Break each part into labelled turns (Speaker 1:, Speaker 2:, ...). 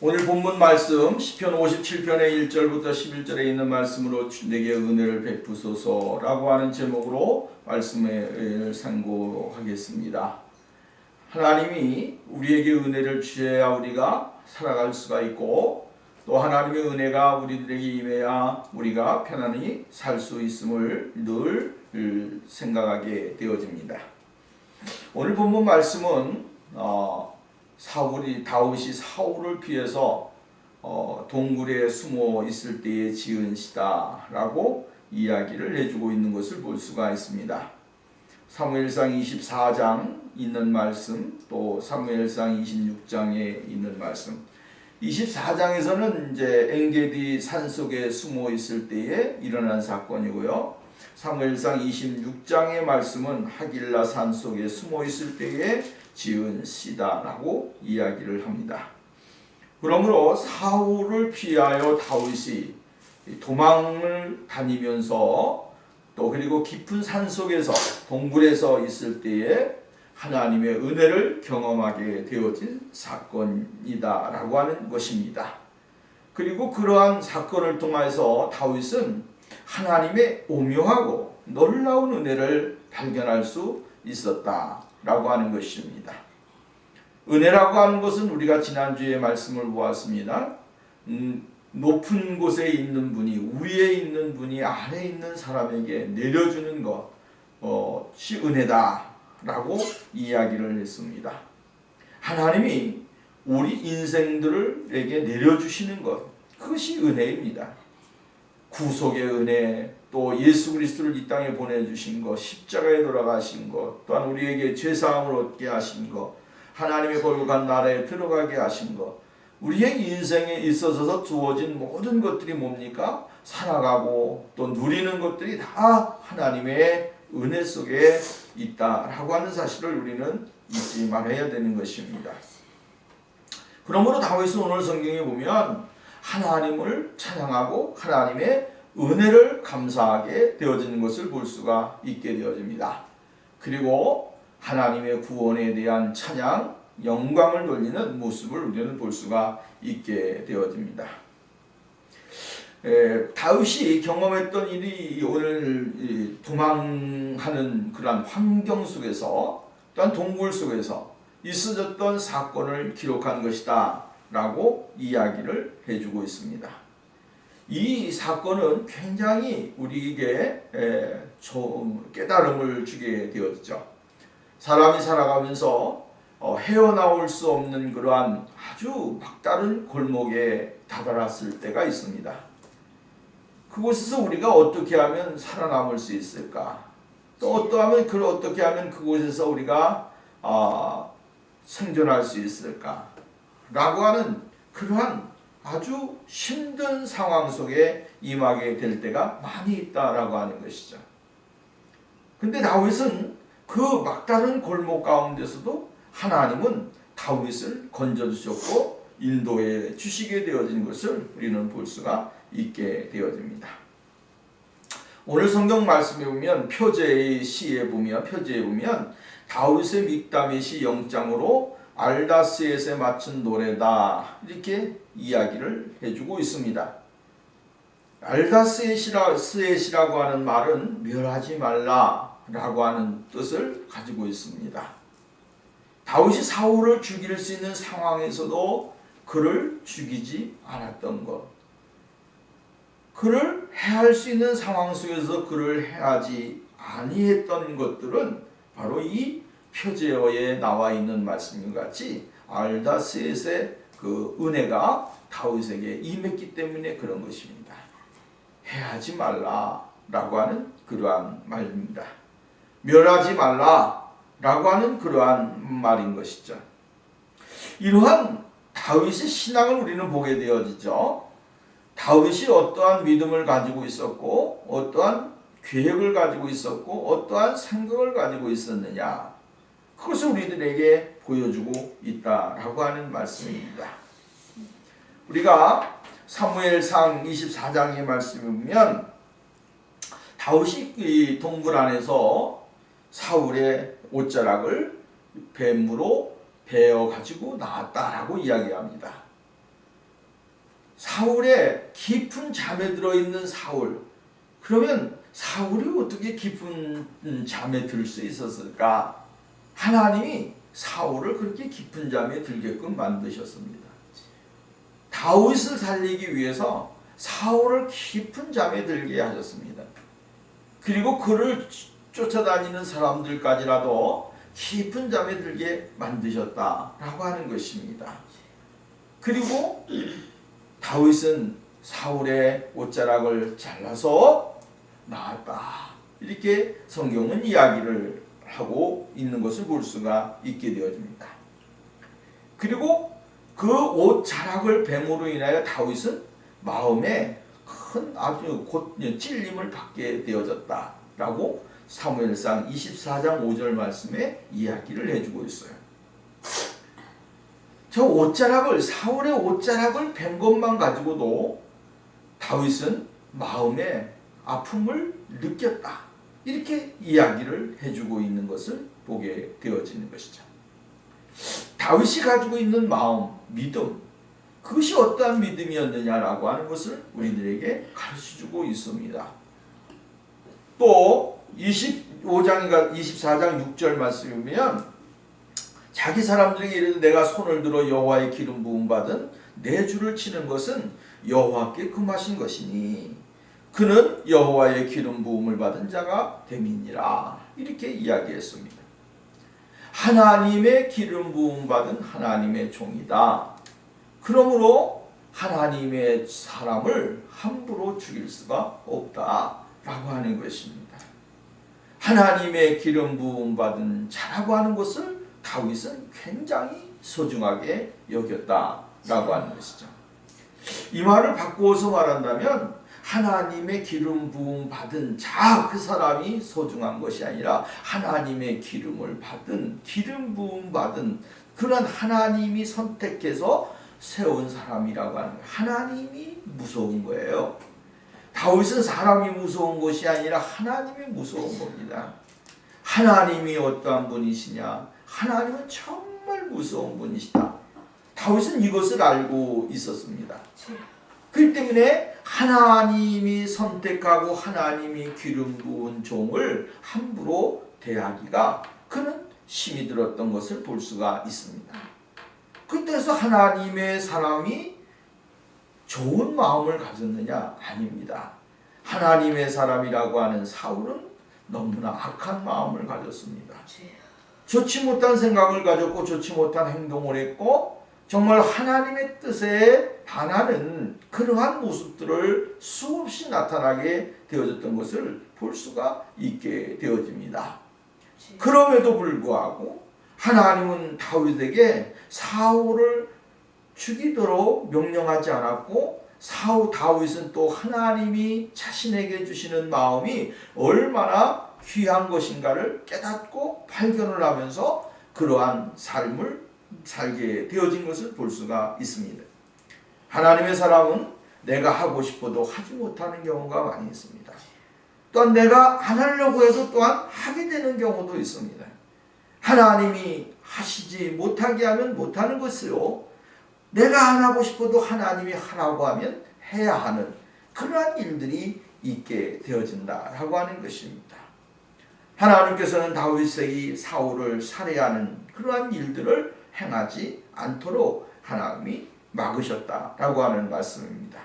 Speaker 1: 오늘 본문 말씀 시편 57편의 1절부터 11절에 있는 말씀으로 내게 은혜를 베푸소서라고 하는 제목으로 말씀을 상고하겠습니다. 하나님이 우리에게 은혜를 주셔야 우리가 살아갈 수가 있고 또 하나님의 은혜가 우리들에게 임해야 우리가 편안히 살 수 있음을 늘 생각하게 되어집니다. 오늘 본문 말씀은 다윗이 사울을 피해서 동굴에 숨어 있을 때에 지은 시다라고 이야기를 해주고 있는 것을 볼 수가 있습니다. 사무엘상 24장 있는 말씀, 또 사무엘상 26장에 있는 말씀. 24장에서는 이제 엔게디 산속에 숨어 있을 때에 일어난 사건이고요. 사무엘상 26장의 말씀은 하길라 산속에 숨어 있을 때에 지은 시다라고 이야기를 합니다. 그러므로 사울을 피하여 다윗이 도망을 다니면서 또 그리고 깊은 산속에서 동굴에서 있을 때에 하나님의 은혜를 경험하게 되어진 사건이다라고 하는 것입니다. 그리고 그러한 사건을 통해서 다윗은 하나님의 오묘하고 놀라운 은혜를 발견할 수 있었다라고 하는 것입니다. 은혜라고 하는 것은 우리가 지난주에 말씀을 보았습니다. 높은 곳에 있는 분이, 위에 있는 분이 아래에 있는 사람에게 내려주는 것이 은혜다라고 이야기를 했습니다. 하나님이 우리 인생들에게 내려주시는 것, 그것이 은혜입니다. 구속의 은혜, 또 예수 그리스도를 이 땅에 보내주신 것, 십자가에 돌아가신 것, 또한 우리에게 죄사함을 얻게 하신 것, 하나님의 거룩한 나라에 들어가게 하신 것, 우리의 인생에 있어서 주어진 모든 것들이 뭡니까? 살아가고 또 누리는 것들이 다 하나님의 은혜 속에 있다라고 하는 사실을 우리는 잊지 말아야 되는 것입니다. 그러므로 다윗은 오늘 성경에 보면 하나님을 찬양하고 하나님의 은혜를 감사하게 되어지는 것을 볼 수가 있게 되어집니다. 그리고 하나님의 구원에 대한 찬양, 영광을 돌리는 모습을 우리는 볼 수가 있게 되어집니다. 다윗이 경험했던 일이 오늘 도망하는 그러한 환경 속에서 또한 동굴 속에서 있어졌던 사건을 기록한 것이다 라고 이야기를 해주고 있습니다. 이 사건은 굉장히 우리에게 깨달음을 주게 되었죠. 사람이 살아가면서 헤어나올 수 없는 그러한 아주 막다른 골목에 다다랐을 때가 있습니다. 그곳에서 우리가 어떻게 하면 살아남을 수 있을까? 또 어떻게 하면 그곳에서 우리가 생존할 수 있을까? 라고 하는 그러한 아주 힘든 상황 속에 임하게 될 때가 많이 있다라고 하는 것이죠. 근데 다윗은 그 막다른 골목 가운데서도 하나님은 다윗을 건져주셨고 인도해 주시게 되어진 것을 우리는 볼 수가 있게 되어집니다. 오늘 성경 말씀에 보면 표제의 표제에 보면 다윗의 믹다밋이 0장으로 알다스에세 맞춘 노래다 이렇게 이야기를 해주고 있습니다. 알다스에시라고 하는 말은 멸하지 말라라고 하는 뜻을 가지고 있습니다. 다윗이 사울을 죽일 수 있는 상황에서도 그를 죽이지 않았던 것, 그를 해할 수 있는 상황 속에서 그를 해하지 아니했던 것들은 바로 이 표제어에 나와 있는 말씀과 같이 알다스의 그 은혜가 다윗에게 임했기 때문에 그런 것입니다. 해하지 말라라고 하는 그러한 말입니다. 멸하지 말라라고 하는 그러한 말인 것이죠. 이러한 다윗의 신앙을 우리는 보게 되어지죠. 다윗이 어떠한 믿음을 가지고 있었고 어떠한 계획을 가지고 있었고 어떠한 생각을 가지고 있었느냐, 그것을 우리들에게 보여주고 있다라고 하는 말씀입니다. 우리가 사무엘상 24장의 말씀을 보면 다윗이 이 동굴 안에서 사울의 옷자락을 뱀으로 베어 가지고 나왔다라고 이야기합니다. 사울의 깊은 잠에 들어있는 사울. 그러면 사울이 어떻게 깊은 잠에 들 수 있었을까? 하나님이 사울을 그렇게 깊은 잠에 들게끔 만드셨습니다. 다윗을 살리기 위해서 사울을 깊은 잠에 들게 하셨습니다. 그리고 그를 쫓아다니는 사람들까지라도 깊은 잠에 들게 만드셨다라고 하는 것입니다. 그리고 다윗은 사울의 옷자락을 잘라서 낳았다. 이렇게 성경은 이야기를 하고 있는 것을 볼 수가 있게 되어집니다. 그리고 그 옷자락을 뱀으로 인하여 다윗은 마음에 큰 아주 곧 찔림을 받게 되어졌다라고 사무엘상 24장 5절 말씀에 이야기를 해주고 있어요. 저 옷자락을, 사울의 옷자락을 뱀 것만 가지고도 다윗은 마음에 아픔을 느꼈다. 이렇게 이야기를 해주고 있는 것을 보게 되어지는 것이죠. 다윗이 가지고 있는 마음, 믿음, 그것이 어떠한 믿음이었느냐라고 하는 것을 우리들에게 가르쳐주고 있습니다. 또 24장 6절 말씀에 보면 자기 사람들에게 이르되 내가 손을 들어 여호와의 기름 부음 받은 내 주를 치는 것은 여호와께 금하신 것이니 그는 여호와의 기름 부음을 받은 자가 됨이니라. 이렇게 이야기했습니다. 하나님의 기름 부음 받은 하나님의 종이다. 그러므로 하나님의 사람을 함부로 죽일 수가 없다라고 하는 것입니다. 하나님의 기름 부음 받은 자라고 하는 것을 다윗은 굉장히 소중하게 여겼다라고 하는 것이죠. 이 말을 바꾸어서 말한다면 하나님의 기름 부음 받은 자, 그 사람이 소중한 것이 아니라 하나님의 기름을 받은, 기름 부음 받은 그런 하나님이 선택해서 세운 사람이라고 하는 거예요. 하나님이 무서운 거예요. 다윗은 사람이 무서운 것이 아니라 하나님이 무서운 겁니다. 하나님이 어떠한 분이시냐? 하나님은 정말 무서운 분이시다. 다윗은 이것을 알고 있었습니다. 그렇기 때문에 하나님이 선택하고 하나님이 기름 부은 종을 함부로 대하기가 그는 심히 들었던 것을 볼 수가 있습니다. 그때서 하나님의 사람이 좋은 마음을 가졌느냐? 아닙니다. 하나님의 사람이라고 하는 사울은 너무나 악한 마음을 가졌습니다. 좋지 못한 생각을 가졌고 좋지 못한 행동을 했고 정말 하나님의 뜻에 반하는 그러한 모습들을 수없이 나타나게 되어졌던 것을 볼 수가 있게 되어집니다. 그럼에도 불구하고 하나님은 다윗에게 사울을 죽이도록 명령하지 않았고 다윗은 또 하나님이 자신에게 주시는 마음이 얼마나 귀한 것인가를 깨닫고 발견을 하면서 그러한 삶을 살게 되어진 것을 볼 수가 있습니다. 하나님의 사람은 내가 하고 싶어도 하지 못하는 경우가 많이 있습니다. 또한 내가 안 하려고 해도 또한 하게 되는 경우도 있습니다. 하나님이 하시지 못하게 하면 못하는 것이요, 내가 안 하고 싶어도 하나님이 하라고 하면 해야 하는 그러한 일들이 있게 되어진다라고 하는 것입니다. 하나님께서는 다윗이 사울을 살해하는 그러한 일들을 행하지 않도록 하나님이 막으셨다라고 하는 말씀입니다.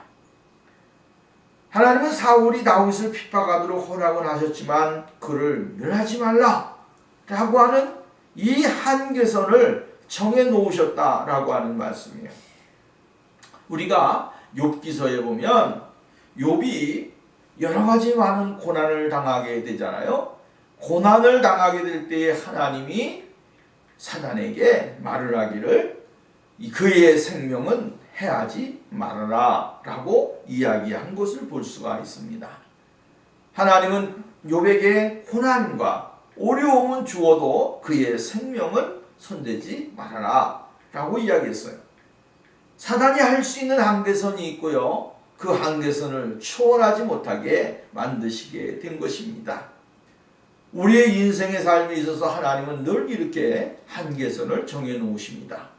Speaker 1: 하나님은 사울이 다윗을 핍박하도록 허락을 하셨지만 그를 멸하지 말라라고 하는 이 한계선을 정해 놓으셨다라고 하는 말씀이에요. 우리가 욥기서에 보면 욥이 여러 가지 많은 고난을 당하게 되잖아요. 고난을 당하게 될 때에 하나님이 사단에게 말을 하기를 그의 생명은 해하지 말아라 라고 이야기한 것을 볼 수가 있습니다. 하나님은 욥에게 고난과 어려움은 주어도 그의 생명은 손대지 말아라 라고 이야기했어요. 사단이 할 수 있는 한계선이 있고요, 그 한계선을 초월하지 못하게 만드시게 된 것입니다. 우리의 인생의 삶에 있어서 하나님은 늘 이렇게 한계선을 정해 놓으십니다.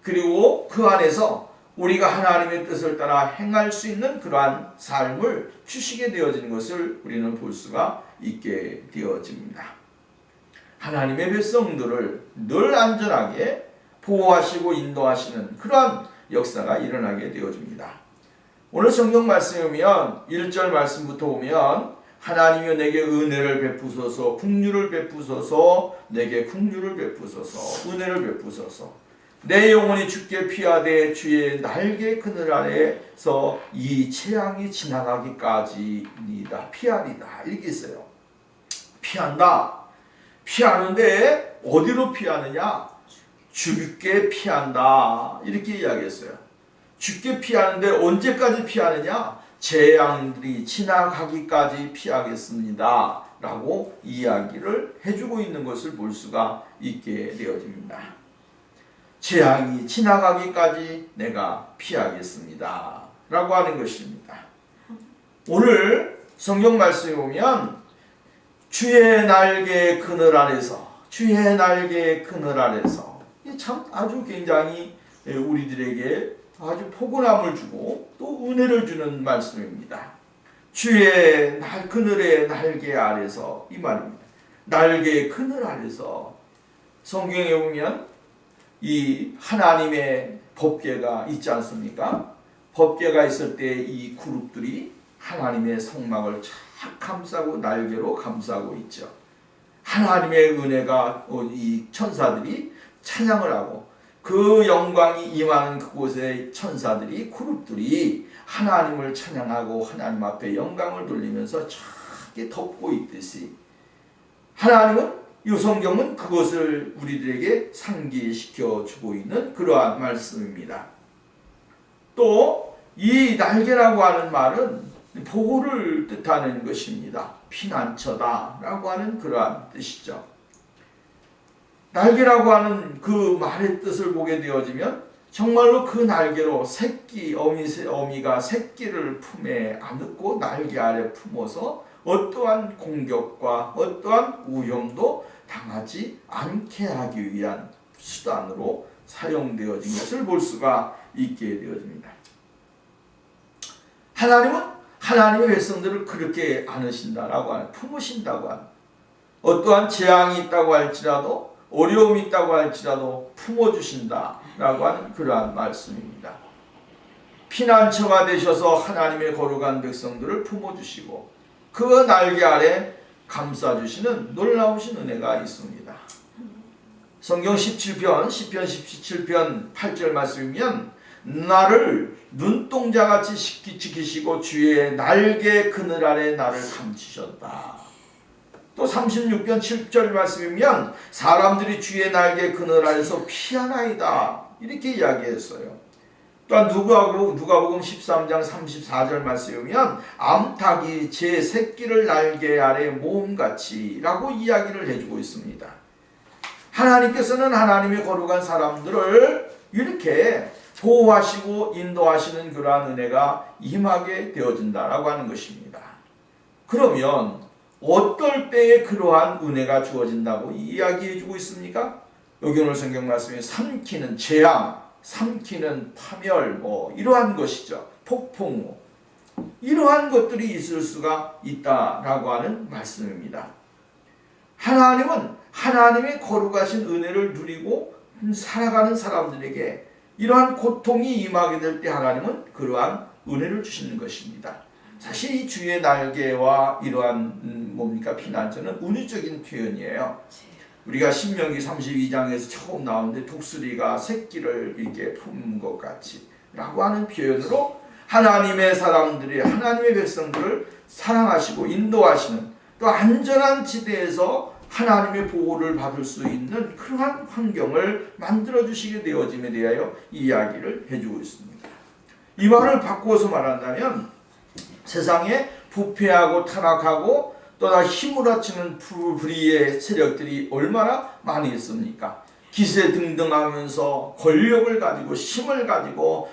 Speaker 1: 그리고 그 안에서 우리가 하나님의 뜻을 따라 행할 수 있는 그러한 삶을 주시게 되어지는 것을 우리는 볼 수가 있게 되어집니다. 하나님의 백성들을 늘 안전하게 보호하시고 인도하시는 그러한 역사가 일어나게 되어집니다. 오늘 성경 말씀에 보면 1절 말씀부터 보면 하나님이여 내게 은혜를 베푸소서, 긍휼을 베푸소서, 내게 긍휼을 베푸소서, 은혜를 베푸소서. 내 영혼이 주께 피하되 주의 날개 그늘 아래서 이 재앙이 지나가기까지이다. 피하리다. 이렇게 있어요. 피한다. 피하는데 어디로 피하느냐? 주께 피한다. 이렇게 이야기했어요. 주께 피하는데 언제까지 피하느냐? 재앙들이 지나가기까지 피하겠습니다. 라고 이야기를 해주고 있는 것을 볼 수가 있게 되어집니다. 재앙이 지나가기까지 내가 피하겠습니다. 라고 하는 것입니다. 오늘 성경 말씀에 보면 주의 날개 그늘 아래서, 주의 날개 그늘 아래서, 참 아주 굉장히 우리들에게 아주 포근함을 주고 또 은혜를 주는 말씀입니다. 주의 그늘의 날개 아래서, 이 말입니다. 날개 그늘 아래서. 성경에 보면 이 하나님의 법궤가 있지 않습니까? 법궤가 있을 때 이 그룹들이 하나님의 성막을 착 감싸고 날개로 감싸고 있죠. 하나님의 은혜가 이 천사들이 찬양을 하고 그 영광이 임하는 그곳의 천사들이 그룹들이 하나님을 찬양하고 하나님 앞에 영광을 돌리면서 착 덮고 있듯이 하나님은 이 성경은 그것을 우리들에게 상기시켜 주고 있는 그러한 말씀입니다. 또 이 날개라고 하는 말은 보호를 뜻하는 것입니다. 피난처다 라고 하는 그러한 뜻이죠. 날개라고 하는 그 말의 뜻을 보게 되어지면 정말로 그 날개로 어미가 새끼를 품에 안고 날개 아래 품어서 어떠한 공격과 어떠한 위험도 당하지 않게 하기 위한 수단으로 사용되어진 것을 볼 수가 있게 되어집니다. 하나님은 하나님의 백성들을 그렇게 안으신다라고 하는, 품으신다고 하는, 어떠한 재앙이 있다고 할지라도 어려움이 있다고 할지라도 품어주신다라고 하는 그러한 말씀입니다. 피난처가 되셔서 하나님의 거룩한 백성들을 품어주시고 그 날개 아래 감싸주시는 놀라우신 은혜가 있습니다. 성경 17편, 시편 17편 8절 말씀이면 나를 눈동자같이 지키시고 주의 날개 그늘 아래 나를 감추셨다. 또 36편 7절 말씀이면 사람들이 주의 날개 그늘 아래서 피하나이다. 이렇게 이야기했어요. 또한 누가복음 13장 34절 말씀이면 암탉이 제 새끼를 날개 아래 모음같이 라고 이야기를 해주고 있습니다. 하나님께서는 하나님의 거룩한 사람들을 이렇게 보호하시고 인도하시는 그러한 은혜가 임하게 되어진다라고 하는 것입니다. 그러면 어떨 때에 그러한 은혜가 주어진다고 이야기해주고 있습니까? 여기 오늘 성경 말씀에 삼키는 재앙, 삼키는 파멸, 이러한 것이죠. 폭풍우, 이러한 것들이 있을 수가 있다라고 하는 말씀입니다. 하나님은 하나님의 거룩하신 은혜를 누리고 살아가는 사람들에게 이러한 고통이 임하게 될 때 하나님은 그러한 은혜를 주시는 것입니다. 사실 이 주의 날개와 이러한 피난처는 운유적인 표현이에요. 우리가 신명기 32장에서 처음 나오는데 독수리가 새끼를 이렇게 품은 것 같이 라고 하는 표현으로 하나님의 사람들이 하나님의 백성들을 사랑하시고 인도하시는 또 안전한 지대에서 하나님의 보호를 받을 수 있는 그러한 환경을 만들어주시게 되어짐에 대하여 이야기를 해주고 있습니다. 이 말을 바꾸어서 말한다면 세상에 부패하고 타락하고 또다 힘을 합치는 불의의 세력들이 얼마나 많이 있습니까? 기세등등하면서 권력을 가지고 힘을 가지고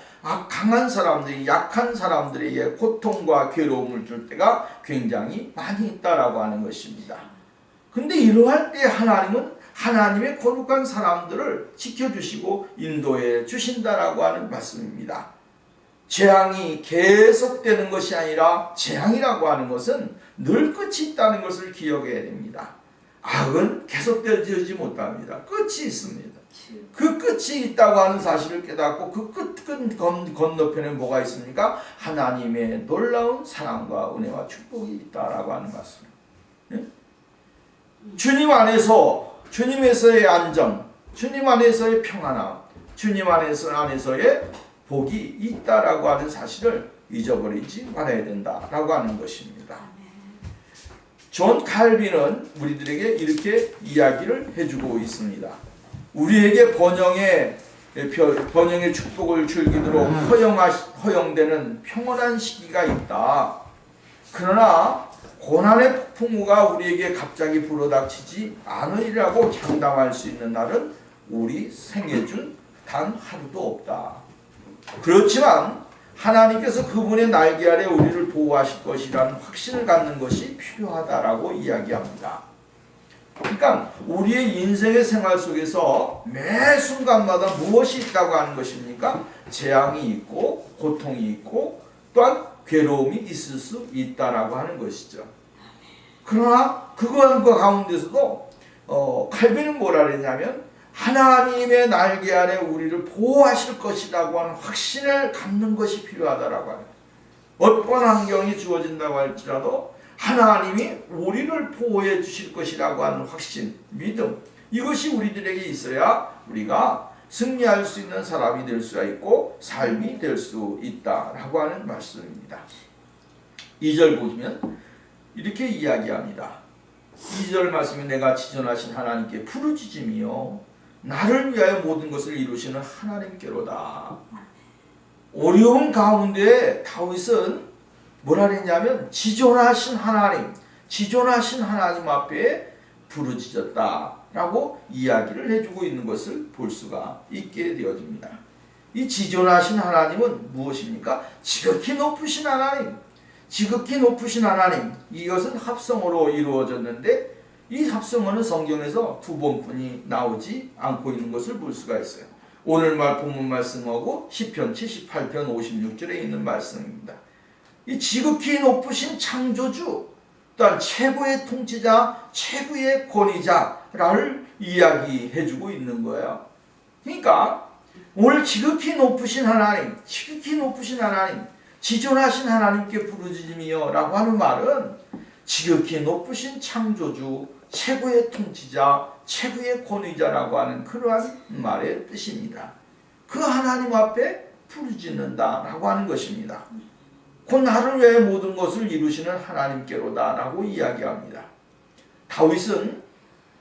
Speaker 1: 강한 사람들이 약한 사람들에게 고통과 괴로움을 줄 때가 굉장히 많이 있다라고 하는 것입니다. 근데 이러할 때 하나님은 하나님의 거룩한 사람들을 지켜주시고 인도해 주신다라고 하는 말씀입니다. 재앙이 계속되는 것이 아니라 재앙이라고 하는 것은 늘 끝이 있다는 것을 기억해야 됩니다. 악은 계속되지 못합니다. 끝이 있습니다. 그 끝이 있다고 하는 사실을 깨닫고 그 끝 건너편에 뭐가 있습니까? 하나님의 놀라운 사랑과 은혜와 축복이 있다라고 하는 말씀. 네? 주님 안에서, 주님에서의 안정, 주님 안에서의 평안함, 주님 안에서의 복이 있다라고 하는 사실을 잊어버리지 말아야 된다라고 하는 것입니다. 존 칼빈은 우리들에게 이렇게 이야기를 해주고 있습니다. 우리에게 번영의 축복을 즐기도록 허용되는 평온한 시기가 있다. 그러나 고난의 폭풍우가 우리에게 갑자기 불어닥치지 않으리라고 장담할 수 있는 날은 우리 생애 중 단 하루도 없다. 그렇지만 하나님께서 그분의 날개 아래 우리를 보호하실 것이라는 확신을 갖는 것이 필요하다라고 이야기합니다. 그러니까 우리의 인생의 생활 속에서 매 순간마다 무엇이 있다고 하는 것입니까? 재앙이 있고 고통이 있고 또한 괴로움이 있을 수 있다라고 하는 것이죠. 그러나 그거 가운데서도 칼빈은 뭐라 그랬냐면 하나님의 날개 아래 우리를 보호하실 것이라고 하는 확신을 갖는 것이 필요하다라고 하는 거예요. 어떤 환경이 주어진다고 할지라도 하나님이 우리를 보호해 주실 것이라고 하는 확신, 믿음, 이것이 우리들에게 있어야 우리가 승리할 수 있는 사람이 될 수가 있고 삶이 될 수 있다라고 하는 말씀입니다. 2절 보시면 이렇게 이야기합니다. 2절 말씀에 내가 지존하신 하나님께 부르짖으며 나를 위하여 모든 것을 이루시는 하나님께로다. 어려운 가운데 다윗은 뭐라 그랬냐면 지존하신 하나님 앞에 부르짖었다라고 이야기를 해주고 있는 것을 볼 수가 있게 되어집니다. 이 지존하신 하나님은 무엇입니까? 지극히 높으신 하나님. 이것은 합성어로 이루어졌는데 이 합성어는 성경에서 두 번뿐이 나오지 않고 있는 것을 볼 수가 있어요. 오늘 본문 말씀하고 시편 78편 56절에 있는 말씀입니다. 이 지극히 높으신 창조주, 또한 최고의 통치자, 최고의 권위자를 이야기해주고 있는 거예요. 그러니까 오늘 지극히 높으신 하나님, 지존하신 하나님께 부르짖으며 라고 하는 말은 지극히 높으신 창조주, 최고의 통치자, 최고의 권위자라고 하는 그러한 말의 뜻입니다. 그 하나님 앞에 부르짖는다라고 하는 것입니다. 곧 나를 위해 모든 것을 이루시는 하나님께로다 라고 이야기합니다. 다윗은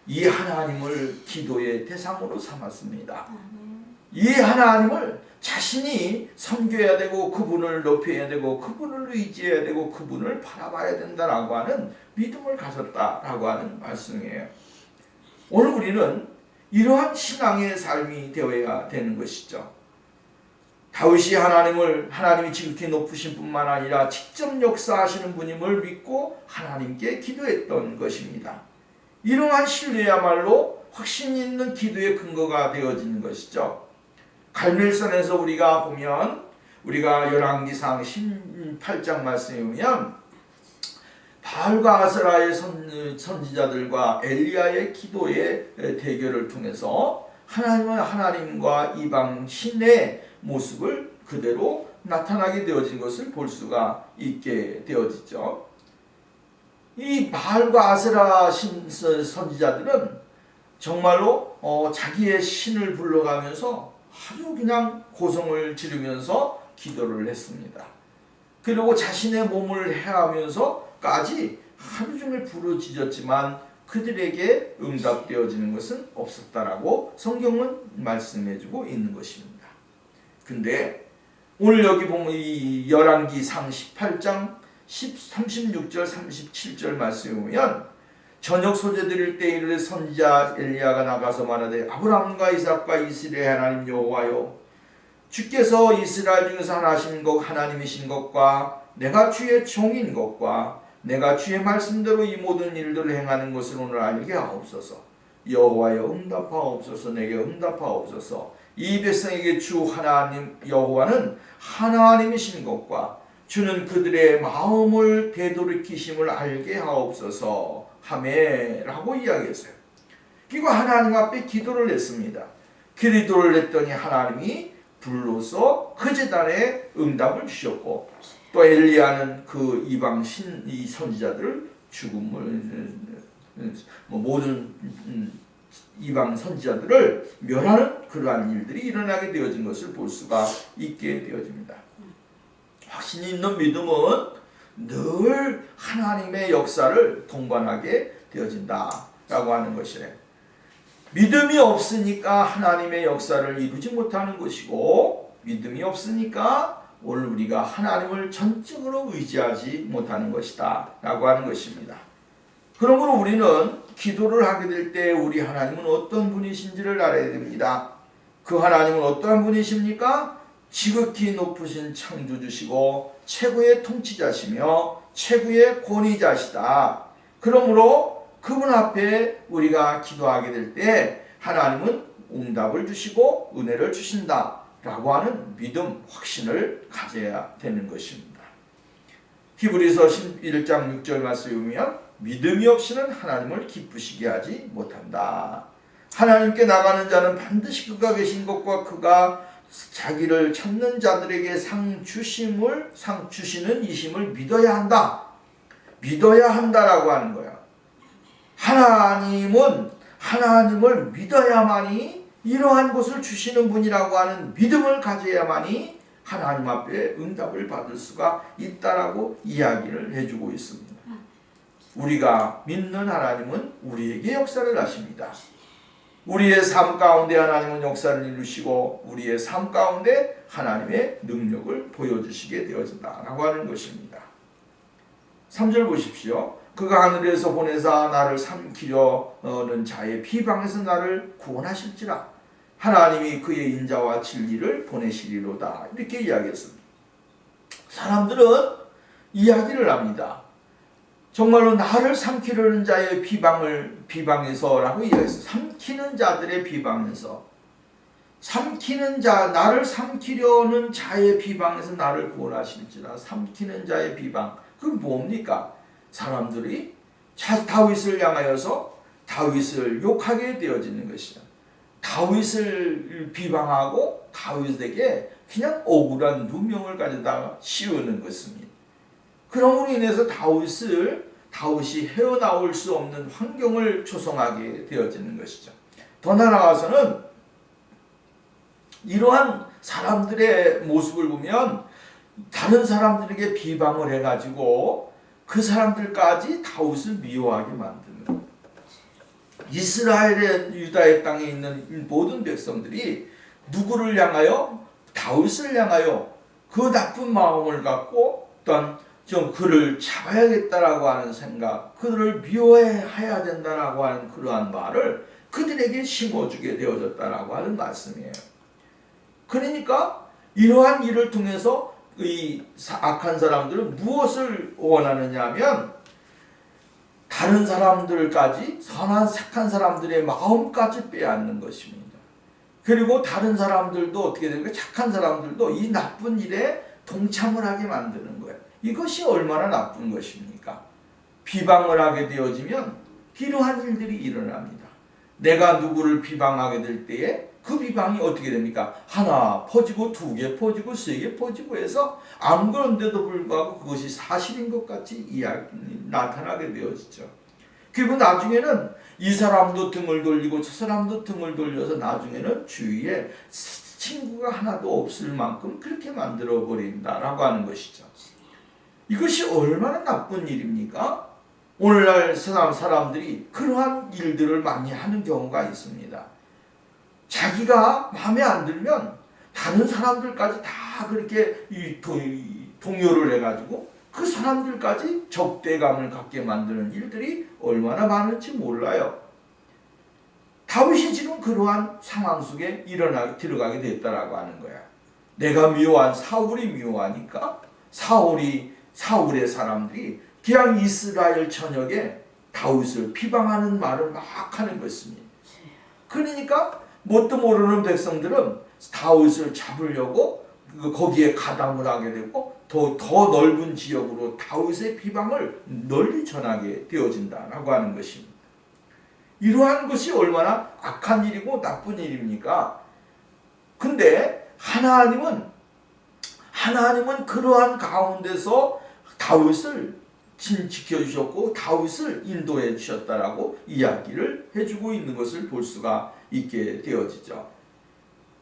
Speaker 1: 이 하나님을 기도의 대상으로 삼았습니다. 이 하나님을 자신이 섬겨야 되고 그분을 높여야 되고 그분을 의지해야 되고 그분을 바라봐야 된다라고 하는 믿음을 가졌다라고 하는 말씀이에요. 오늘 우리는 이러한 신앙의 삶이 되어야 되는 것이죠. 다윗이 하나님이 지극히 높으신 뿐만 아니라 직접 역사하시는 분임을 믿고 하나님께 기도했던 것입니다. 이러한 신뢰야말로 확신 있는 기도의 근거가 되어지는 것이죠. 갈멜산에서 우리가 보면 우리가 열왕기상 18장 말씀에 보면 바알과 아세라의 선지자들과 엘리야의 기도의 대결을 통해서 하나님과 이방 신의 모습을 그대로 나타나게 되어진 것을 볼 수가 있게 되어지죠. 이 바알과 아세라 선지자들은 정말로 자기의 신을 불러가면서 아주 그냥 고성을 지르면서 기도를 했습니다. 그리고 자신의 몸을 해하면서까지 하루 종일 부르짖었지만 그들에게 응답되어지는 것은 없었다라고 성경은 말씀해주고 있는 것입니다. 근데 오늘 여기 보면 이 열왕기상 18장 36절 37절 말씀에 보면 저녁 소재 드릴 때 이르되 선지자 엘리야가 나가서 말하되 아브라함과 이삭과 이스라엘의 하나님 여호와여 주께서 이스라엘 중에서 하나님이신 것과 내가 주의 종인 것과 내가 주의 말씀대로 이 모든 일들을 행하는 것을 오늘 알게 하옵소서. 여호와여 응답하옵소서, 내게 응답하옵소서. 이 백성에게 주 하나님 여호와는 하나님이신 것과 주는 그들의 마음을 되돌이키심을 알게 하옵소서 하매라고 이야기했어요. 그리고 하나님 앞에 기도를 했습니다. 기도를 했더니 하나님이 불로서 그 제단에 응답을 주셨고, 또 엘리야는 그 이방 이 선지자들을 죽음을 모든 이방 선지자들을 멸하는 그러한 일들이 일어나게 되어진 것을 볼 수가 있게 되어집니다. 확신 있는 믿음은 늘 하나님의 역사를 동반하게 되어진다라고 하는 것이래. 믿음이 없으니까 하나님의 역사를 이루지 못하는 것이고, 믿음이 없으니까 오늘 우리가 하나님을 전적으로 의지하지 못하는 것이다 라고 하는 것입니다. 그러므로 우리는 기도를 하게 될 때 우리 하나님은 어떤 분이신지를 알아야 됩니다. 그 하나님은 어떠한 분이십니까? 지극히 높으신 창조주시고 최고의 통치자시며 최고의 권위자시다. 그러므로 그분 앞에 우리가 기도하게 될 때 하나님은 응답을 주시고 은혜를 주신다 라고 하는 믿음, 확신을 가져야 되는 것입니다. 히브리서 11장 6절 말씀에 보면 믿음이 없이는 하나님을 기쁘시게 하지 못한다. 하나님께 나가는 자는 반드시 그가 계신 것과 그가 자기를 찾는 자들에게 상 주시는 이심을 믿어야 한다. 믿어야 한다라고 하는 거야. 하나님을 믿어야만이 이러한 것을 주시는 분이라고 하는 믿음을 가져야만이 하나님 앞에 응답을 받을 수가 있다라고 이야기를 해주고 있습니다. 우리가 믿는 하나님은 우리에게 역사를 하십니다. 우리의 삶 가운데 하나님은 역사를 이루시고 우리의 삶 가운데 하나님의 능력을 보여주시게 되어진다라고 하는 것입니다. 3절 보십시오. 그가 하늘에서 보내사 나를 삼키려는 자의 비방에서 나를 구원하실지라. 하나님이 그의 인자와 진리를 보내시리로다. 이렇게 이야기했습니다. 사람들은 이야기를 합니다. 정말로 나를 삼키려는 자의 비방에서라고 이야기했어요. 삼키는 자들의 비방에서. 나를 삼키려는 자의 비방에서 나를 구원하실지라. 삼키는 자의 비방. 그건 뭡니까? 사람들이 다윗을 향하여서 다윗을 욕하게 되어지는 것이야. 다윗을 비방하고 다윗에게 그냥 억울한 누명을 가져다가 씌우는 것입니다. 그럼으로 인해서 다윗이 헤어나올 수 없는 환경을 조성하게 되어지는 것이죠. 더 나아가서는 이러한 사람들의 모습을 보면 다른 사람들에게 비방을 해가지고 그 사람들까지 다윗을 미워하게 만듭니다. 이스라엘의 유다의 땅에 있는 모든 백성들이 누구를 향하여? 다윗을 향하여 그 나쁜 마음을 갖고 어떤 좀 그를 잡아야겠다라고 하는 생각, 그들을 미워해야 된다라고 하는 그러한 말을 그들에게 심어주게 되어졌다라고 하는 말씀이에요. 그러니까 이러한 일을 통해서 이 악한 사람들은 무엇을 원하느냐 하면 다른 사람들까지 선한 착한 사람들의 마음까지 빼앗는 것입니다. 그리고 다른 사람들도 어떻게 됩니까? 착한 사람들도 이 나쁜 일에 동참을 하게 만드는 거예요. 이것이 얼마나 나쁜 것입니까? 비방을 하게 되어지면 이러한 일들이 일어납니다. 내가 누구를 비방하게 될 때에 그 비방이 어떻게 됩니까? 하나 퍼지고 두 개 퍼지고 세 개 퍼지고 해서 안 그런데도 불구하고 그것이 사실인 것 같이 나타나게 되어지죠. 그리고 나중에는 이 사람도 등을 돌리고 저 사람도 등을 돌려서 나중에는 주위에 친구가 하나도 없을 만큼 그렇게 만들어 버린다라고 하는 것이죠. 이것이 얼마나 나쁜 일입니까? 오늘날 사람들이 그러한 일들을 많이 하는 경우가 있습니다. 자기가 마음에 안 들면 다른 사람들까지 다 그렇게 동요를 해가지고 그 사람들까지 적대감을 갖게 만드는 일들이 얼마나 많은지 몰라요. 다윗이 지금 그러한 상황 속에 들어가게 됐다라고 하는 거야. 내가 미워한 사울이 미워하니까 사울의 사람들이 그냥 이스라엘 전역에 다윗을 비방하는 말을 막 하는 것입니다. 그러니까 뭣도 모르는 백성들은 다윗을 잡으려고 거기에 가담을 하게 되고 더 넓은 지역으로 다윗의 비방을 널리 전하게 되어진다라고 하는 것입니다. 이러한 것이 얼마나 악한 일이고 나쁜 일입니까? 근데 하나님은 그러한 가운데서 다윗을 지켜주셨고 다윗을 인도해 주셨다라고 이야기를 해주고 있는 것을 볼 수가 있게 되어지죠.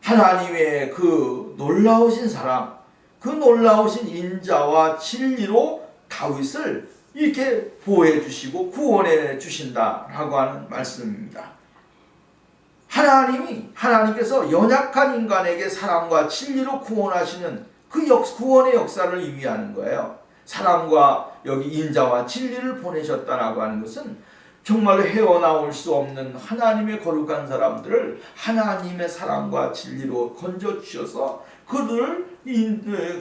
Speaker 1: 하나님의 그 놀라우신 사랑, 그 놀라우신 인자와 진리로 다윗을 이렇게 보호해 주시고 구원해 주신다라고 하는 말씀입니다. 하나님께서 연약한 인간에게 사랑과 진리로 구원하시는 그 구원의 역사를 의미하는 거예요. 사랑과 여기 인자와 진리를 보내셨다라고 하는 것은 정말로 헤어나올 수 없는 하나님의 거룩한 사람들을 하나님의 사랑과 진리로 건져주셔서 그들을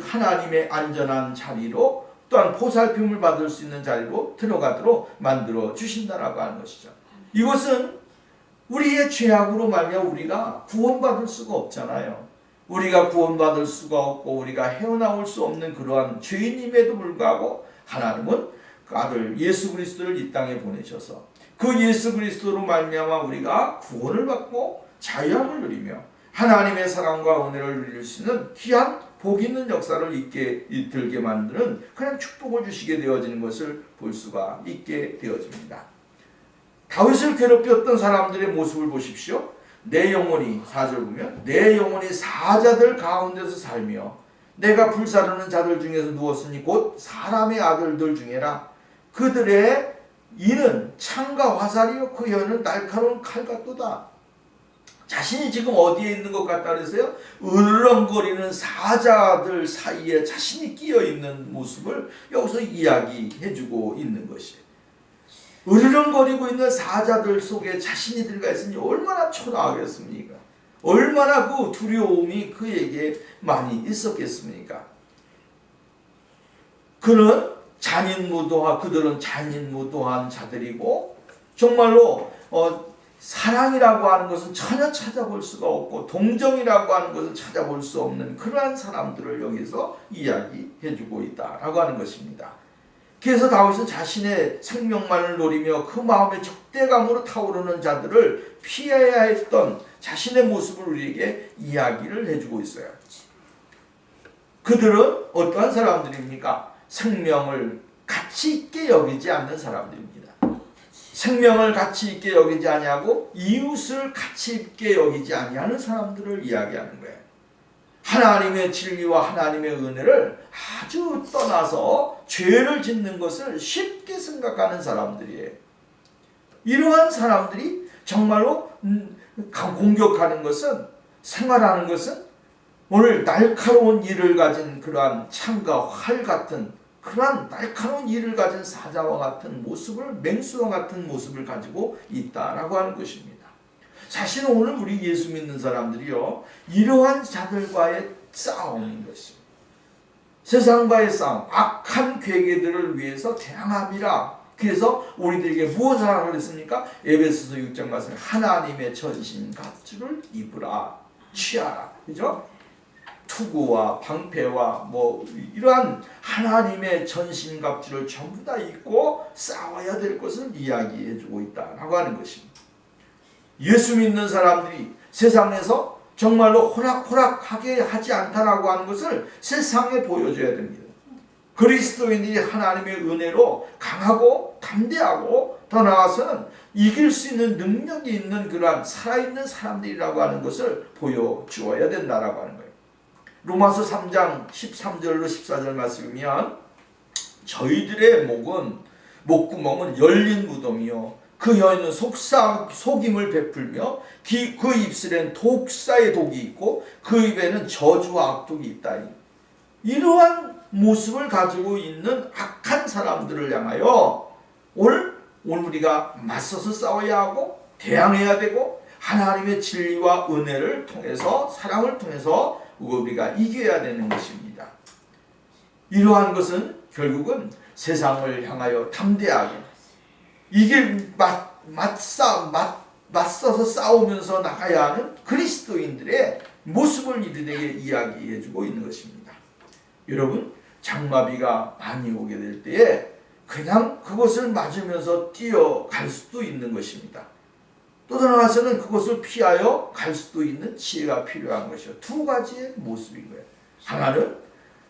Speaker 1: 하나님의 안전한 자리로 또한 보살핌을 받을 수 있는 자리로 들어가도록 만들어 주신다라고 하는 것이죠. 이것은 우리의 죄악으로 말미암아 우리가 구원받을 수가 없잖아요. 우리가 구원받을 수가 없고 우리가 헤어나올 수 없는 그러한 죄인임에도 불구하고 하나님은 그 아들 예수 그리스도를 이 땅에 보내셔서 그 예수 그리스도로 말미암아 우리가 구원을 받고 자유함을 누리며 하나님의 사랑과 은혜를 누릴 수 있는 귀한 복 있는 역사를 있게 들게 만드는 그런 축복을 주시게 되어지는 것을 볼 수가 있게 되어집니다. 다윗을 괴롭혔던 사람들의 모습을 보십시오. 내 영혼이 4절 보면 내 영혼이 사자들 가운데서 살며 내가 불사르는 자들 중에서 누웠으니 곧 사람의 아들들 중에라. 그들의 이는 창과 화살이요 그 혀는 날카로운 칼 같도다. 자신이 지금 어디에 있는 것 같다 그래서요. 으르렁거리는 사자들 사이에 자신이 끼어있는 모습을 여기서 이야기해주고 있는 것이에요. 으르렁거리고 있는 사자들 속에 자신이 들어가 있으니 얼마나 초라하겠습니까? 얼마나 그 두려움이 그에게 많이 있었겠습니까? 그들은 잔인무도한 자들이고 정말로 사랑이라고 하는 것은 전혀 찾아볼 수가 없고 동정이라고 하는 것은 찾아볼 수 없는 그러한 사람들을 여기서 이야기해주고 있다라고 하는 것입니다. 그래서 다윗은 자신의 생명만을 노리며 그 마음의 적대감으로 타오르는 자들을 피해야 했던 자신의 모습을 우리에게 이야기를 해주고 있어요. 그들은 어떠한 사람들입니까? 생명을 가치 있게 여기지 않는 사람들입니다. 생명을 가치 있게 여기지 아니하고 이웃을 가치 있게 여기지 아니하는 사람들을 이야기하는 거예요. 하나님의 진리와 하나님의 은혜를 아주 떠나서 죄를 짓는 것을 쉽게 생각하는 사람들이에요. 이러한 사람들이 정말로 공격하는 것은 생활하는 것은 오늘 날카로운 이를 가진 그러한 창과 활 같은 그러한 날카로운 이를 가진 사자와 같은 모습을 맹수와 같은 모습을 가지고 있다라고 하는 것입니다. 사실은 오늘 우리 예수 믿는 사람들이요 이러한 자들과의 싸움인 것입니다. 세상과의 싸움, 악한 괴계들을 위해서 대항함이라. 그래서 우리들에게 무엇을 하라고 그랬습니까? 에베소서 6장 말씀 하나님의 전신갑주를 입으라, 취하라. 그죠? 투구와 방패와 이러한 하나님의 전신갑주를 전부 다 입고 싸워야 될 것을 이야기해주고 있다라고 하는 것입니다. 예수 믿는 사람들이 세상에서 정말로 호락호락하게 하지 않다라고 하는 것을 세상에 보여줘야 됩니다. 그리스도인들이 하나님의 은혜로 강하고 담대하고 더 나아가서는 이길 수 있는 능력이 있는 그러한 살아있는 사람들이라고 하는 것을 보여주어야 된다라고 하는 거예요. 로마서 3장 13절로 14절 말씀이면 저희들의 목구멍은 열린 무덤이요 그 혀에는 속임을 베풀며 그 입술에는 독사의 독이 있고 그 입에는 저주와 악독이 있다. 이러한 모습을 가지고 있는 악한 사람들을 향하여 오늘 우리가 맞서서 싸워야 하고 대항해야 되고 하나님의 진리와 은혜를 통해서 사랑을 통해서 우리가 이겨야 되는 것입니다. 이러한 것은 결국은 세상을 향하여 담대하게 이길 맞서서 싸우면서 나가야 하는 그리스도인들의 모습을 이들에게 이야기해주고 있는 것입니다. 여러분, 장마비가 많이 오게 될 때에 그냥 그것을 맞으면서 뛰어갈 수도 있는 것입니다. 또 나아가서는 그것을 피하여 갈 수도 있는 지혜가 필요한 것이요. 두 가지의 모습인 거예요. 하나는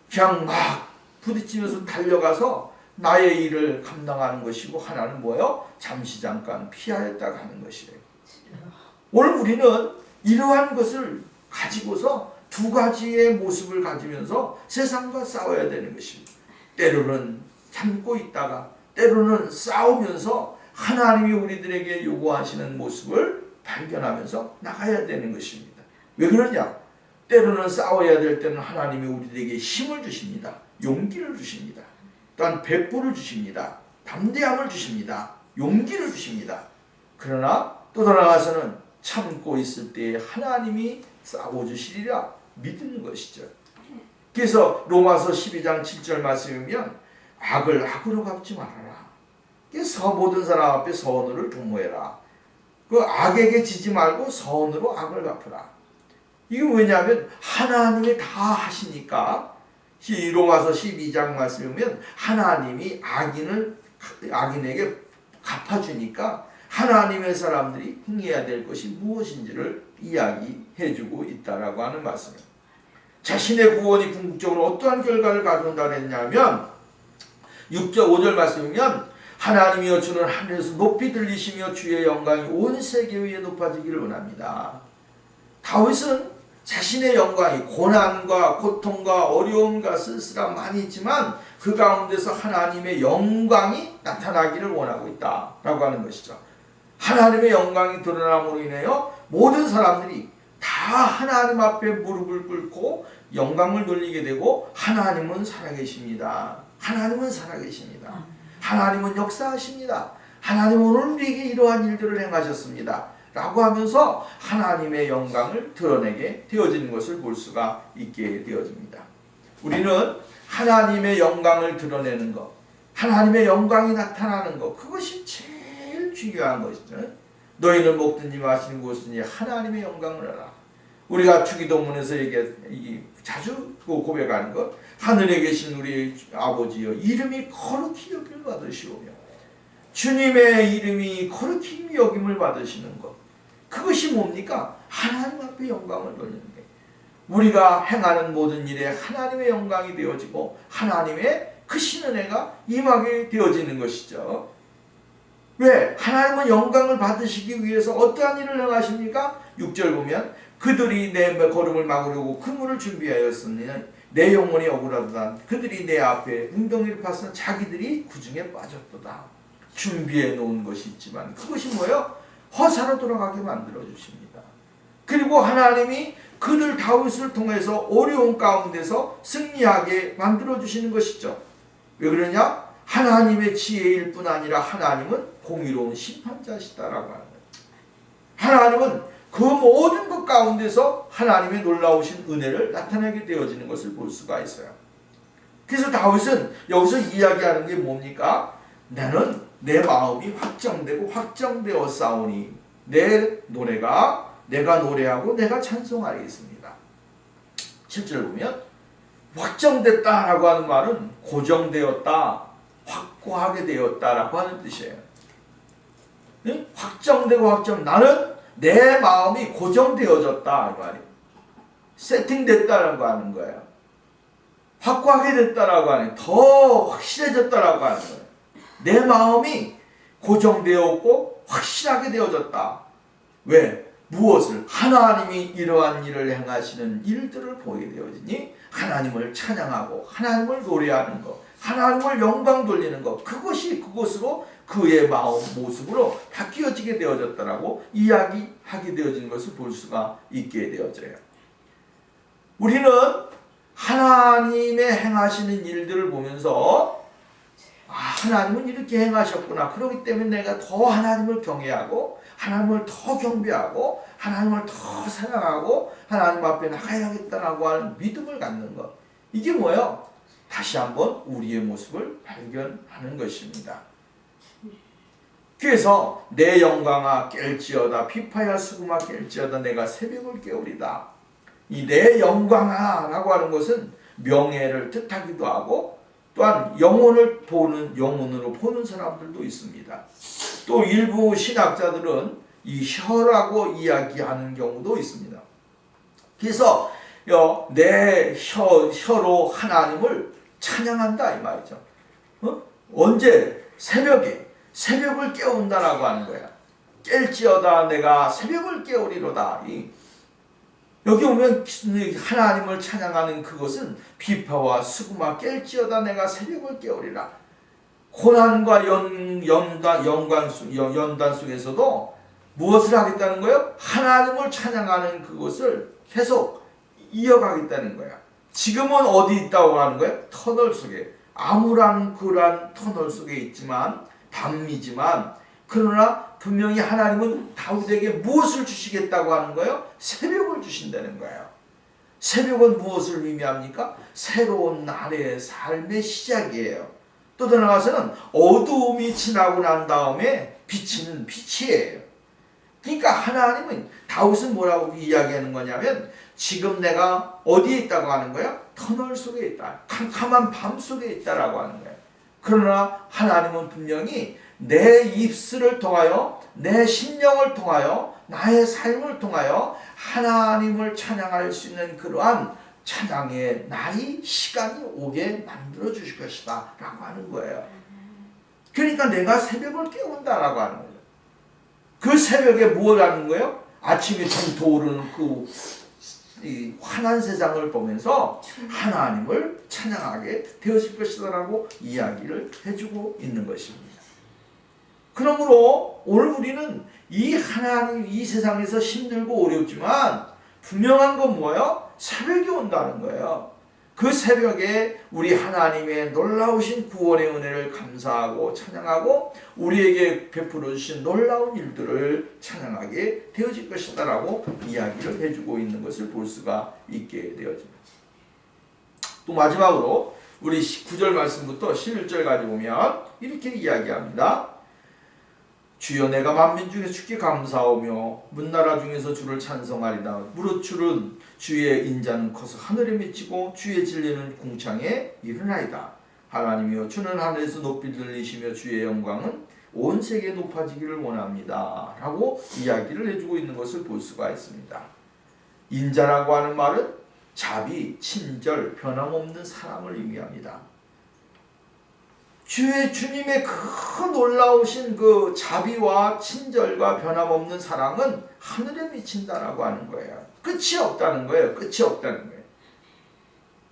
Speaker 1: 그냥 막 부딪히면서 달려가서 나의 일을 감당하는 것이고, 하나는 뭐예요? 잠시 잠깐 피하였다 가는 것이에요. 오늘 우리는 이러한 것을 가지고서 두 가지의 모습을 가지면서 세상과 싸워야 되는 것입니다. 때로는 참고 있다가 때로는 싸우면서 하나님이 우리들에게 요구하시는 모습을 발견하면서 나가야 되는 것입니다. 왜 그러냐? 때로는 싸워야 될 때는 하나님이 우리들에게 힘을 주십니다. 용기를 주십니다. 또한 백부를 주십니다. 담대함을 주십니다. 용기를 주십니다. 그러나 또 나아가서는 참고 있을 때에 하나님이 싸워주시리라 믿는 것이죠. 그래서 로마서 12장 7절 말씀이면 악을 악으로 갚지 말아라. 모든 사람 앞에 선의를 도모해라. 그 악에게 지지 말고 선으로 악을 갚으라. 이게 왜냐하면 하나님이 다 하시니까. 로마서 12장 말씀이면 하나님이 악인에게 갚아주니까 하나님의 사람들이 행해야 될 것이 무엇인지를 이야기해주고 있다라고 하는 말씀입니다. 자신의 구원이 궁극적으로 어떠한 결과를 가져온다 그랬냐면 6절 5절 말씀이면 하나님이여 주는 하늘에서 높이 들리시며 주의 영광이 온 세계 위에 높아지기를 원합니다. 다윗은 자신의 영광이 고난과 고통과 어려움과 쓸쓸함 많이 있지만 그 가운데서 하나님의 영광이 나타나기를 원하고 있다라고 하는 것이죠. 하나님의 영광이 드러남으로 인하여 모든 사람들이 다 하나님 앞에 무릎을 꿇고 영광을 돌리게 되고 하나님은 살아계십니다. 하나님은 살아계십니다. 하나님은 역사하십니다. 하나님은 오늘 우리에게 이러한 일들을 행하셨습니다. 라고 하면서 하나님의 영광을 드러내게 되어지는 것을 볼 수가 있게 되어집니다. 우리는 하나님의 영광을 드러내는 것, 하나님의 영광이 나타나는 것, 그것이 제일 중요한 것이죠. 너희는 먹든지 마시는 곳은 하나님의 영광을 알아. 우리가 주기도문에서 자주 고백하는 것, 하늘에 계신 우리 아버지여 이름이 거룩히 여김을 받으시오며 주님의 이름이 거룩히 여김을 받으시는 것, 그것이 뭡니까? 하나님 앞에 영광을 돌리는 게, 우리가 행하는 모든 일에 하나님의 영광이 되어지고 하나님의 크신 은혜가 임하게 되어지는 것이죠. 왜? 하나님은 영광을 받으시기 위해서 어떠한 일을 행하십니까? 6절 보면 그들이 내 걸음을 막으려고 그물을 준비하였으니 내 영혼이 억울하도다. 그들이 내 앞에 웅덩이를 파서 자기들이 그 중에 빠졌도다. 준비해 놓은 것이 있지만 그것이 뭐예요? 허사로 돌아가게 만들어 주십니다. 그리고 하나님이 그들 다윗을 통해서 어려운 가운데서 승리하게 만들어 주시는 것이죠. 왜 그러냐? 하나님의 지혜일 뿐 아니라 하나님은 공의로운 심판자시다라고 하는 거예요. 하나님은 그 모든 것 가운데서 하나님의 놀라우신 은혜를 나타내게 되어지는 것을 볼 수가 있어요. 그래서 다윗은 여기서 이야기하는 게 뭡니까? 나는 내 마음이 확정되고 확정되어 싸우니 내 노래가 내가 노래하고 내가 찬송하겠습니다. 7절 보면 확정됐다라고 하는 말은 고정되었다, 확고하게 되었다라고 하는 뜻이에요. 네? 확정되고 나는 내 마음이 고정되어졌다 이 말이에요. 세팅됐다라고 하는 거예요. 확고하게 됐다라고 하는, 더 확실해졌다라고 하는 거예요. 내 마음이 고정되었고 확실하게 되어졌다. 왜? 무엇을? 하나님이 이러한 일을 행하시는 일들을 보게 되어지니 하나님을 찬양하고 하나님을 노래하는 것, 하나님을 영광 돌리는 것, 그것으로 그의 마음 모습으로 바뀌어지게 되어졌다라고 이야기하게 되어진 것을 볼 수가 있게 되어져요. 우리는 하나님의 행하시는 일들을 보면서 하나님은 이렇게 행하셨구나. 그렇기 때문에 내가 더 하나님을 경외하고 하나님을 더 경배하고 하나님을 더 사랑하고 하나님 앞에 나가야겠다라고 하는 믿음을 갖는 것. 이게 뭐예요? 다시 한번 우리의 모습을 발견하는 것입니다. 그래서 내 영광아 깰지어다 비파야 수금아 깰지어다 내가 새벽을 깨우리다. 이 내 영광아 라고 하는 것은 명예를 뜻하기도 하고 또한 영혼을 보는 영혼으로 보는 사람들도 있습니다. 또 일부 신학자들은 이 혀라고 이야기하는 경우도 있습니다. 그래서 내 혀로 하나님을 찬양한다 이 말이죠. 언제? 새벽을 깨운다라고 하는 거야. 깰지어다 내가 새벽을 깨우리로다. 여기 오면 하나님을 찬양하는 그것은 비파와 수금아 깰지어다 내가 새벽을 깨우리라. 고난과 연단 속에서도 무엇을 하겠다는 거예요? 하나님을 찬양하는 그것을 계속 이어가겠다는 거야. 지금은 어디 있다고 하는 거예요? 터널 속에. 암울한 그러한 터널 속에 있지만 밤이지만 그러나 분명히 하나님은 다윗에게 무엇을 주시겠다고 하는 거예요? 새벽을 주신다는 거예요. 새벽은 무엇을 의미합니까? 새로운 날의 삶의 시작이에요. 또 더 나아가서는 어두움이 지나고 난 다음에 비치는 빛이에요. 그러니까 하나님은 다윗은 뭐라고 이야기하는 거냐면 지금 내가 어디에 있다고 하는 거야? 터널 속에 있다. 캄캄한 밤 속에 있다라고 하는 거예요. 그러나 하나님은 분명히 내 입술을 통하여 내 심령을 통하여 나의 삶을 통하여 하나님을 찬양할 수 있는 그러한 찬양의 날이 시간이 오게 만들어 주실 것이다 라고 하는 거예요. 그러니까 내가 새벽을 깨운다라고 하는 거예요. 그 새벽에 뭘 하는 거예요? 아침에 점토오르는 이 환한 세상을 보면서 하나님을 찬양하게 되어질 것이다 라고 이야기를 해주고 있는 것입니다. 그러므로 오늘 우리는 이 하나님 이 세상에서 힘들고 어렵지만 분명한 건 뭐예요? 새벽이 온다는 거예요. 그 새벽에 우리 하나님의 놀라우신 구원의 은혜를 감사하고 찬양하고 우리에게 베풀어 주신 놀라운 일들을 찬양하게 되어질 것이다 라고 이야기를 해주고 있는 것을 볼 수가 있게 되어집니다. 또 마지막으로 우리 9절 말씀부터 11절까지 보면 이렇게 이야기합니다. 주여 내가 만민 중에 주께 감사하며 문나라 중에서 주를 찬송하리다. 무릇 주의 인자는 커서 하늘에 미치고 주의 진리는 궁창에 이르나이다. 하나님이여 주는 하늘에서 높이 들리시며 주의 영광은 온 세계에 높아지기를 원합니다. 라고 이야기를 해주고 있는 것을 볼 수가 있습니다. 인자라고 하는 말은 자비, 친절, 변함없는 사랑을 의미합니다. 주님의 그 놀라우신 그 자비와 친절과 변함없는 사랑은 하늘에 미친다라고 하는 거예요. 끝이 없다는 거예요. 끝이 없다는 거예요.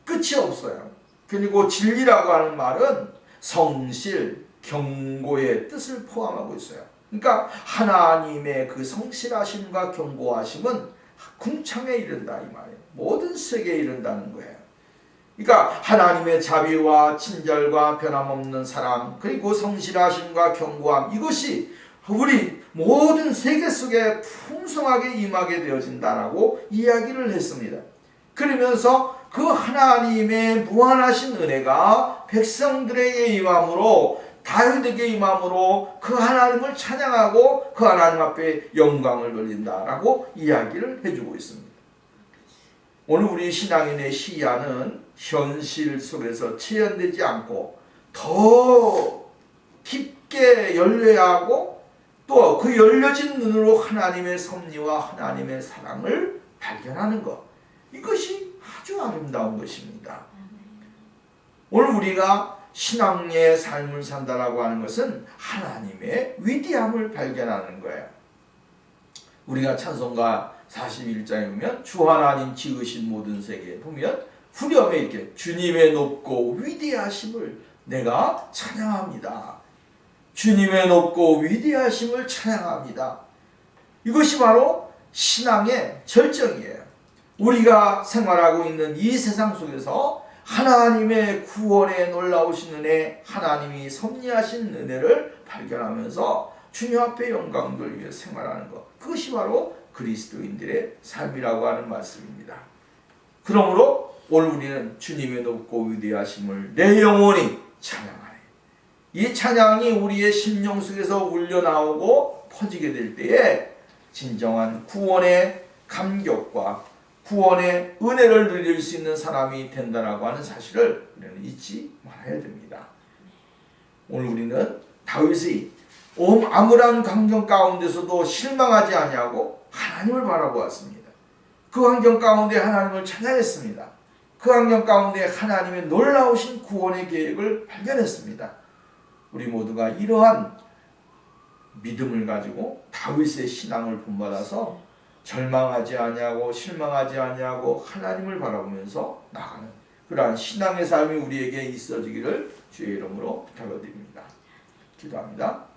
Speaker 1: 끝이 없어요. 그리고 진리라고 하는 말은 성실, 경고의 뜻을 포함하고 있어요. 그러니까 하나님의 그 성실하심과 경고하심은 궁창에 이른다 이 말이에요. 모든 세계에 이른다는 거예요. 그러니까 하나님의 자비와 친절과 변함없는 사랑 그리고 성실하심과 경고함 이것이 우리 모든 세계 속에 풍성하게 임하게 되어진다라고 이야기를 했습니다. 그러면서 그 하나님의 무한하신 은혜가 백성들에게 임함으로 다윗에게 임함으로 그 하나님을 찬양하고 그 하나님 앞에 영광을 돌린다라고 이야기를 해주고 있습니다. 오늘 우리 신앙인의 시야는 현실 속에서 체현되지 않고 더 깊게 열려야 하고 또 그 열려진 눈으로 하나님의 섭리와 하나님의 사랑을 발견하는 것 이것이 아주 아름다운 것입니다. 오늘 우리가 신앙의 삶을 산다라고 하는 것은 하나님의 위대함을 발견하는 거예요. 우리가 찬송가 41장에 보면 주 하나님 지으신 모든 세계에 보면 후렴에 이렇게 주님의 높고 위대하심을 내가 찬양합니다. 주님의 높고 위대하심을 찬양합니다. 이것이 바로 신앙의 절정이에요. 우리가 생활하고 있는 이 세상 속에서 하나님의 구원의 놀라우신 은혜, 하나님이 섭리하신 은혜를 발견하면서 주님 앞에 영광을 위해 생활하는 것. 그것이 바로 그리스도인들의 삶이라고 하는 말씀입니다. 그러므로 오늘 우리는 주님의 높고 위대하심을 내 영혼이 찬양하네. 이 찬양이 우리의 심령 속에서 울려나오고 퍼지게 될 때에 진정한 구원의 감격과 구원의 은혜를 누릴 수 있는 사람이 된다라고 하는 사실을 우리는 잊지 말아야 됩니다. 오늘 우리는 다윗이 암울한 환경 가운데서도 실망하지 아니하고 하나님을 바라보았습니다. 그 환경 가운데 하나님을 찬양했습니다. 그 환경 가운데 하나님의 놀라우신 구원의 계획을 발견했습니다. 우리 모두가 이러한 믿음을 가지고 다윗의 신앙을 본받아서 절망하지 아니하고 실망하지 아니하고 하나님을 바라보면서 나가는 그러한 신앙의 삶이 우리에게 있어지기를 주의 이름으로 부탁드립니다. 기도합니다.